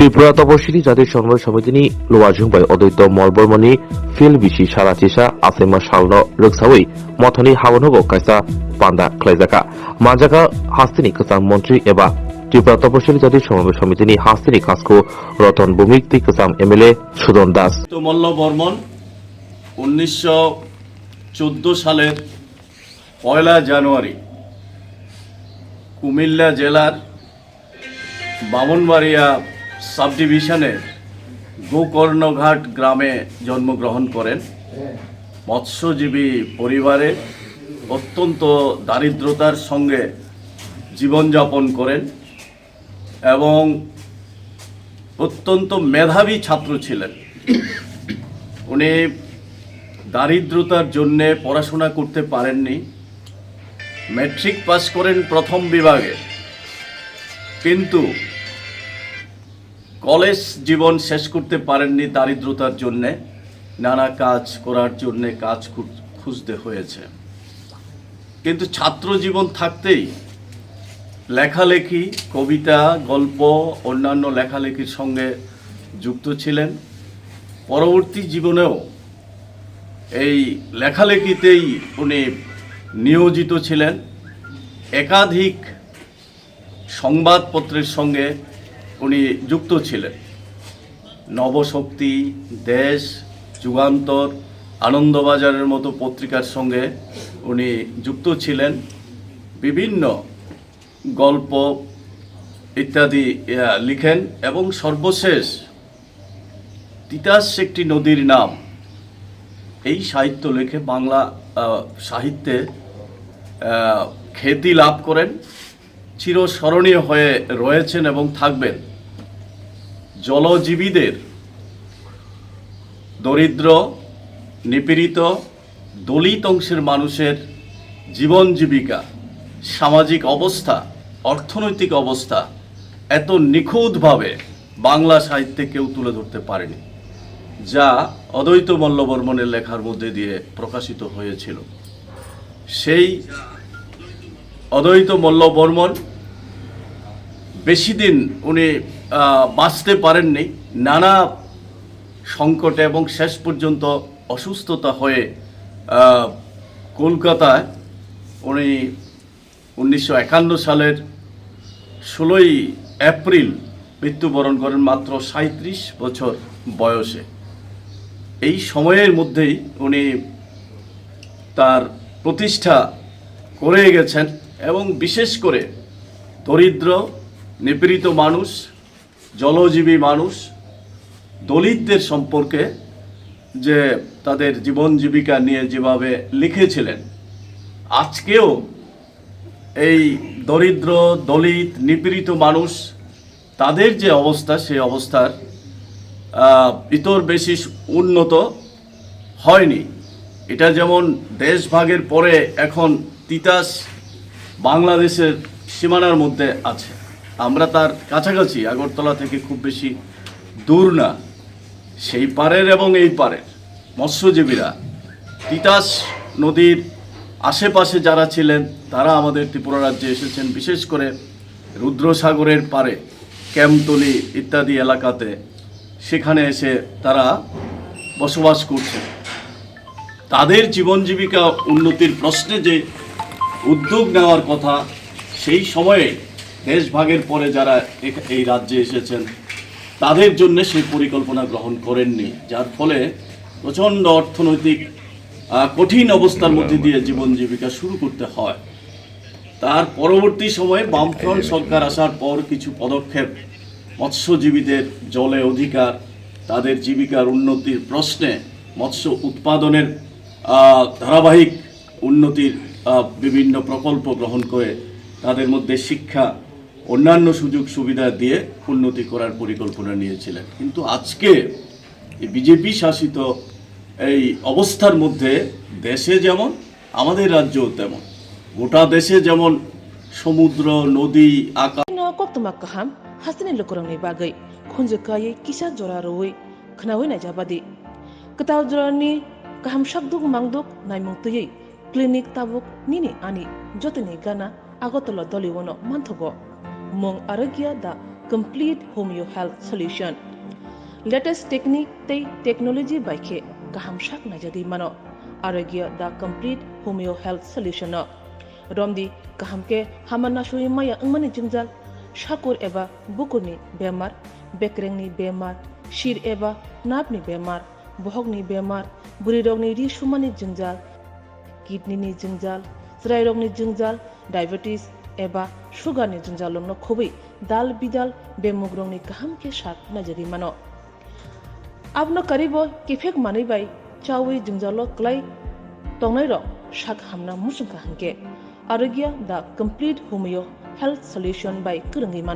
ত্রিপুরা তপশিলি জাতির সমন্বয় সমিতিनि লुवाजोंबाय अद्वैत मलबर्मनि फिल बिसि साराथिसा आसेमा सालनो रोगसावै मथनि हावनोबो कायसा पान्दा खलायजाका मानजाका हास्तिनि कसां मन्त्रि एबा ত্রিপুরা তপশিলি জাতির সমন্বয় সমিতিनि हास्तिनि काजखौ रतन भौमिक ति कसां एमएलए সুদন দাস মল্ল বর্মন 1914 সালের 1 জানুয়ারি কুমিল্লা জেলার বামনবাড়িয়া সাব ডিভিশনের গোকর্ণঘাট গ্রামে জন্মগ্রহণ করেন। মৎস্যজীবী পরিবারে অত্যন্ত দারিদ্রতার সঙ্গে জীবনযাপন করেন এবং অত্যন্ত মেধাবী ছাত্র ছিলেন। উনি দারিদ্রতার জন্যে পড়াশোনা করতে পারেননি। ম্যাট্রিক পাস করেন প্রথম বিভাগে, কিন্তু কলেজ জীবন শেষ করতে পারেননি দারিদ্রতার জন্যে। নানা কাজ করার জন্যে কাজ খুঁজতে হয়েছে, কিন্তু ছাত্র জীবন থাকতেই লেখালেখি, কবিতা, গল্প, অন্যান্য লেখালেখির সঙ্গে যুক্ত ছিলেন। পরবর্তী জীবনেও এই লেখালেখিতেই উনি নিয়োজিত ছিলেন। একাধিক সংবাদপত্রের সঙ্গে উনি যুক্ত ছিলেন। নবশক্তি, দেশ, যুগান্তর, আনন্দবাজারের মতো পত্রিকার সঙ্গে উনি যুক্ত ছিলেন। বিভিন্ন গল্প ইত্যাদি লিখেন এবং সর্বশেষ তিতাস একটি নদীর নাম এই সাহিত্য লেখে বাংলা সাহিত্যে খ্যাতি লাভ করেন। চিরস্মরণীয় হয়ে রয়েছেন এবং থাকবেন। জলজীবীদের, দরিদ্র, নিপীড়িত, দলিত অংশের মানুষের জীবন জীবিকা, সামাজিক অবস্থা, অর্থনৈতিক অবস্থা এত নিখুঁতভাবে বাংলা সাহিত্যে কেউ তুলে ধরতে পারেনি, যা অদ্বৈত মল্ল বর্মনের লেখার মধ্যে দিয়ে প্রকাশিত হয়েছিল। সেই অদ্বৈত মল্ল বর্মন বেশি দিন উনি বাঁচতে পারেননি। নানা সংকটে এবং শেষ পর্যন্ত অসুস্থতা হয়ে কলকাতায় উনি 1951 সালের 16 এপ্রিল মৃত্যুবরণ করেন মাত্র 37 বছর বয়সে। এই সময়ের মধ্যেই উনি তার প্রতিষ্ঠা করে গেছেন এবং বিশেষ করে দরিদ্র, নিপীড়িত মানুষ, জলজীবী মানুষ, দলিতদের সম্পর্কে যে তাদের জীবন জীবিকা নিয়ে যেভাবে লিখেছিলেন, আজকেও এই দরিদ্র, দলিত, নিপীড়িত মানুষ তাদের যে অবস্থা, সেই অবস্থার ইতর বেশি উন্নত হয়নি। এটা যেমন দেশ ভাগের পরে এখন তিতাস বাংলাদেশের সীমানার মধ্যে আছে, আমরা তার কাছাকাছি, আগরতলা থেকে খুব বেশি দূর না। সেই পারের এবং এই পারের মৎস্যজীবীরা তিতাস নদীর আশেপাশে যারা ছিলেন তারা আমাদের ত্রিপুরা রাজ্যে এসেছেন। বিশেষ করে রুদ্রসাগরের পারে ক্যাম্পতলি ইত্যাদি এলাকাতে সেখানে এসে তারা বসবাস করছেন। তাদের জীবন জীবিকা উন্নতির প্রশ্নে যে উদ্যোগ নেওয়ার কথা, সেই সময়ে দেশ ভাগের পরে যারা এই রাজ্যে এসেছেন তাদের জন্য সেই পরিকল্পনা গ্রহণ করেননি, যার ফলে প্রচণ্ড অর্থনৈতিক কঠিন অবস্থার মধ্যে দিয়ে জীবন জীবিকা শুরু করতে হয়। তার পরবর্তী সময়ে বামফ্রন্ট সরকার আসার পর কিছু পদক্ষেপ মৎস্যজীবীদের জলে অধিকার, তাদের জীবিকার উন্নতির প্রশ্নে, মৎস্য উৎপাদনের ধারাবাহিক উন্নতির বিভিন্ন প্রকল্প গ্রহণ করে তাদের মধ্যে শিক্ষা, অন্যান্য সুযোগ সুবিধা দিয়ে উন্নতি করার পরিকল্পনা নিয়েছিলেন। কিন্তু আজকে এই বিজেপি শাসিত এই অবস্থার মধ্যে দেশে যেমন, আমাদের রাজ্যও তেমন, গোটা দেশে যেমন সমুদ্র, নদী, আকাশ কক্তমা কাহাম হাসিনি লোকরংনি বাগৈ খুনজকাयै কিসা জরা রই খনাওই নাইজাবাদি কতাও জরানি কাহাম শাকদুক মাংদুক নাইমুতयै ক্লিনিক তাবুক নিনি আনি যতনি গানা আগতলা দলিवनो मानथगो मं आरोग्य दा complete homeo health solution latest technique tei technology by ke kaham shak na jadi mano arogya the complete homeo health solution no romdi kaham ke hamana shui maya angmani jingjal shakur eba bukurni bemar bekrengni bemar shir eba napni bemar bohogni bemar burirogni ri shumani jingjal kidney ni jingjal srairogni jingjal diabetes eba sugar ni jingjal no khobi dal bidal bemugrongni kaham ke shak na jadi mano abno karibo kifek mani bai chawi jingjalo klai tongnai ro shak hamna musung ka hanke arogya the complete homeo health solution by kurungi man